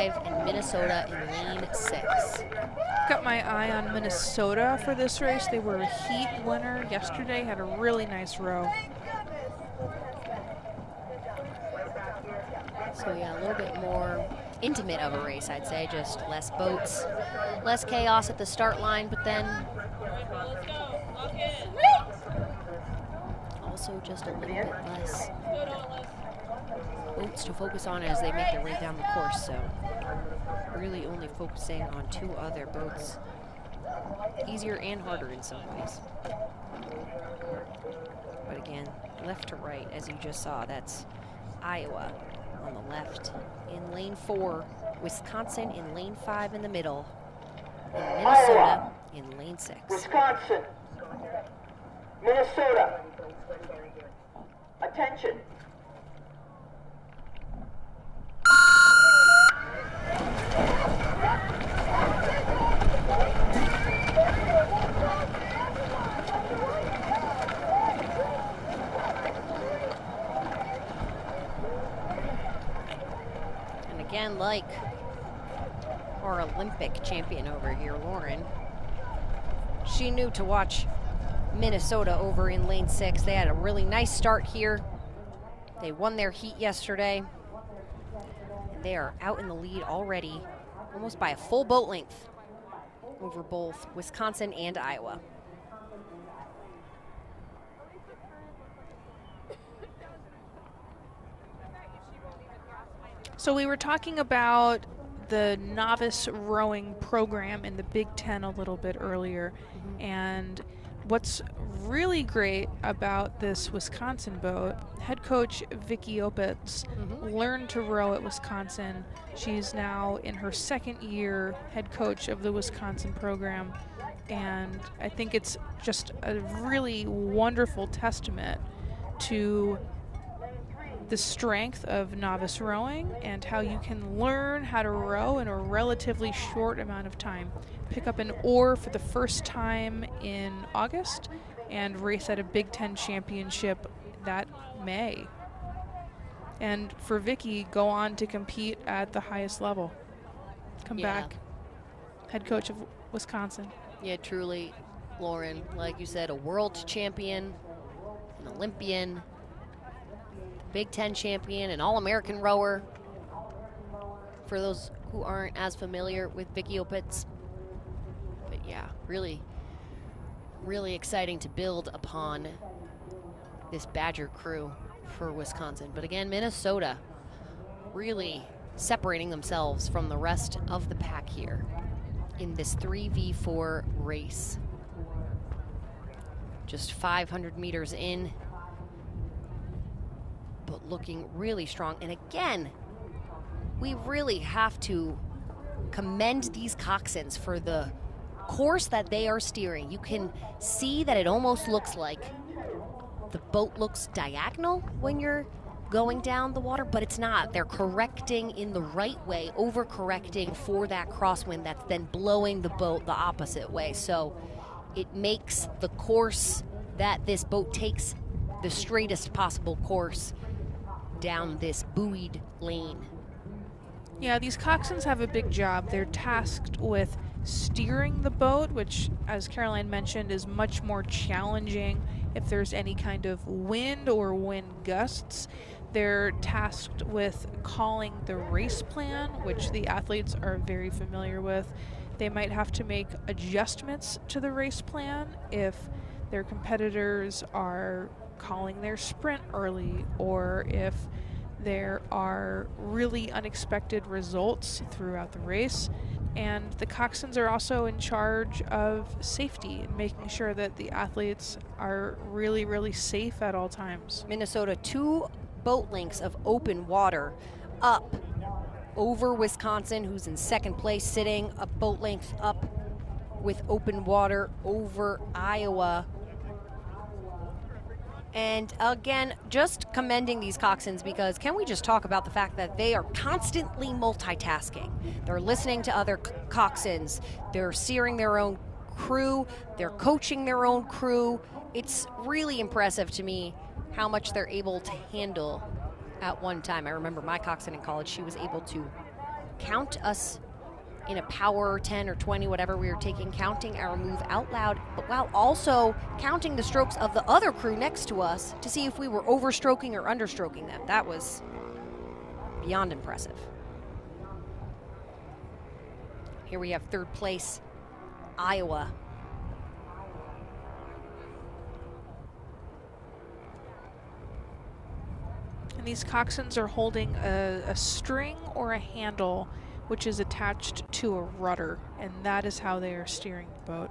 5 and Minnesota in lane 6. Got my eye on Minnesota for this race. They were a heat winner yesterday, had a really nice row. So yeah, a little bit more intimate of a race, I'd say. Just less boats, less chaos at the start line, but then also just a little bit less boats to focus on as they make their way down the course. So really only focusing on 2 other boats. Easier and harder in some ways. But again, left to right, as you just saw, that's Iowa on the left in lane 4, Wisconsin in lane 5 in the middle, and Minnesota in lane 6. Wisconsin, Minnesota, attention. Again, like our Olympic champion over here, Lauren, she knew to watch Minnesota over in lane 6. They had a really nice start here. They won their heat yesterday. And they are out in the lead already, almost by a full boat length over both Wisconsin and Iowa. So we were talking about the novice rowing program in the Big Ten a little bit earlier. And what's really great about this Wisconsin boat, head coach Vicki Opitz learned to row at Wisconsin. She's now in her 2nd year head coach of the Wisconsin program. And I think it's just a really wonderful testament to the strength of novice rowing and how you can learn how to row in a relatively short amount of time. Pick up an oar for the first time in August and race at a Big Ten championship that May. And for Vicki, go on to compete at the highest level. Come back, head coach of Wisconsin. Yeah, truly, Lauren, like you said, a world champion, an Olympian, Big Ten champion, an All-American rower. For those who aren't as familiar with Vicki Opitz. But yeah, really, really exciting to build upon this Badger crew for Wisconsin. But again, Minnesota really separating themselves from the rest of the pack here in this 3v4 race. Just 500 meters in, but looking really strong. And again, we really have to commend these coxswains for the course that they are steering. You can see that it almost looks like the boat looks diagonal when you're going down the water, but it's not. They're correcting in the right way, over-correcting for that crosswind that's then blowing the boat the opposite way. So it makes the course that this boat takes the straightest possible course down this buoyed lane. Yeah, these coxswains have a big job. They're tasked with steering the boat, which, as Caroline mentioned, is much more challenging if there's any kind of wind or wind gusts. They're tasked with calling the race plan, which the athletes are very familiar with. They might have to make adjustments to the race plan if their competitors are calling their sprint early, or if there are really unexpected results throughout the race. And the coxswains are also in charge of safety and making sure that the athletes are really, really safe at all times. Minnesota, 2 boat lengths of open water up over Wisconsin, who's in 2nd place, sitting a boat length up with open water over Iowa. And again, just commending these coxswains, because can we just talk about the fact that they are constantly multitasking. They're listening to other coxswains, they're steering their own crew, they're coaching their own crew. It's really impressive to me how much they're able to handle at one time. I remember my coxswain in college, she was able to count us in a power 10 or 20, whatever we were taking, counting our move out loud, but while also counting the strokes of the other crew next to us to see if we were overstroking or understroking them. That was beyond impressive. Here we have third place, Iowa. And these coxswains are holding a string or a handle which is attached to a rudder, and that is how they are steering the boat.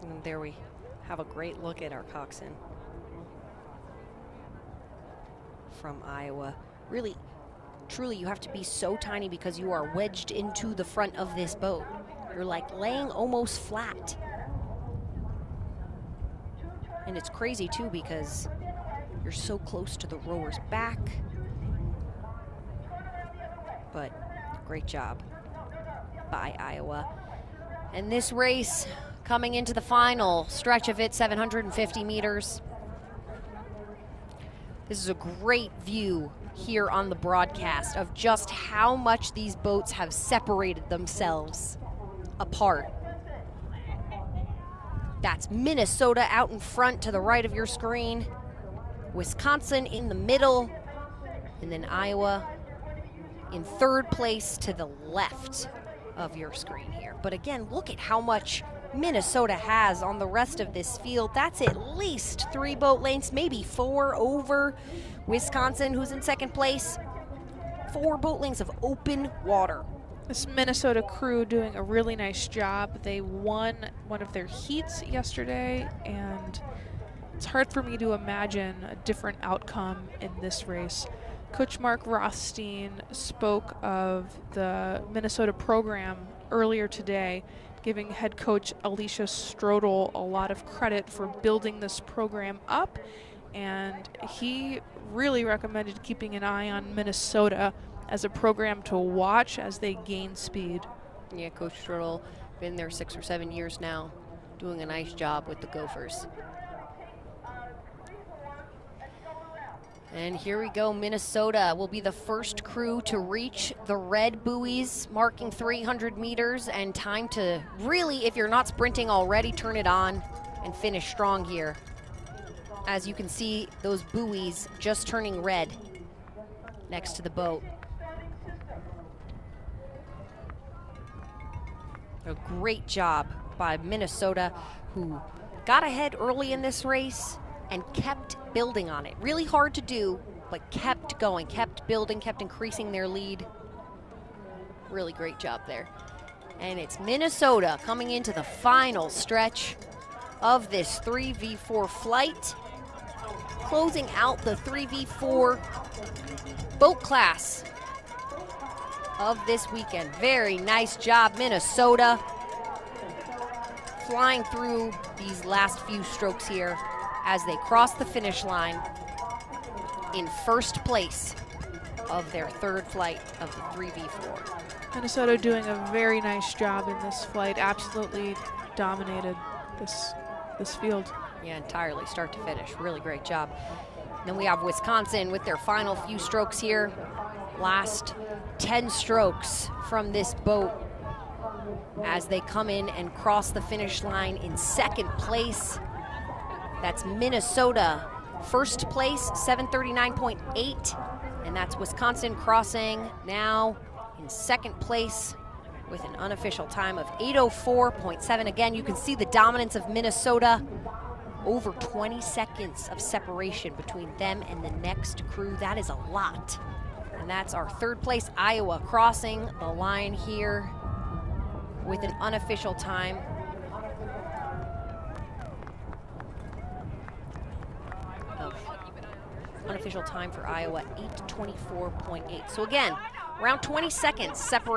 And there we have a great look at our coxswain from Iowa. Really, truly, you have to be so tiny because you are wedged into the front of this boat. You're like laying almost flat. And it's crazy too because you're so close to the rower's back. But great job by Iowa. And this race coming into the final stretch of it, 750 meters. This is a great view here on the broadcast of just how much these boats have separated themselves apart. That's Minnesota out in front to the right of your screen, Wisconsin in the middle, and then Iowa in third place to the left of your screen here. But again, look at how much Minnesota has on the rest of this field. That's at least 3 boat lengths, maybe 4 over Wisconsin, who's in second place. 4 boat lengths of open water. This Minnesota crew doing a really nice job. They won one of their heats yesterday, and it's hard for me to imagine a different outcome in this race. Coach Mark Rothstein spoke of the Minnesota program earlier today, giving head coach Alicia Strodel a lot of credit for building this program up, and he really recommended keeping an eye on Minnesota as a program to watch as they gain speed. Yeah, Coach Strodel, been there 6 or 7 years now, doing a nice job with the Gophers. And here we go, Minnesota will be the first crew to reach the red buoys, marking 300 meters, and time to really, if you're not sprinting already, turn it on and finish strong here. As you can see, those buoys just turning red next to the boat. A great job by Minnesota, who got ahead early in this race and kept building on it. Really hard to do, but kept going, kept building, kept increasing their lead. Really great job there. And it's Minnesota coming into the final stretch of this 3v4 flight, closing out the 3v4 boat class of this weekend. Very nice job, Minnesota, flying through these last few strokes here as they cross the finish line in first place of their third flight of the 3v4. Minnesota doing a very nice job in this flight, absolutely dominated this field. Yeah, entirely, start to finish. Really great job. Then we have Wisconsin with their final few strokes here. Last 10 strokes from this boat as they come in and cross the finish line in second place. That's Minnesota. First place, 739.8, and that's Wisconsin crossing now in second place with an unofficial time of 8:04.7. Again, you can see the dominance of Minnesota. Over 20 seconds of separation between them and the next crew. That is a lot. And that's our third place, Iowa, crossing the line here with an unofficial time for Iowa, 8:24.8. So again, around 20 seconds separating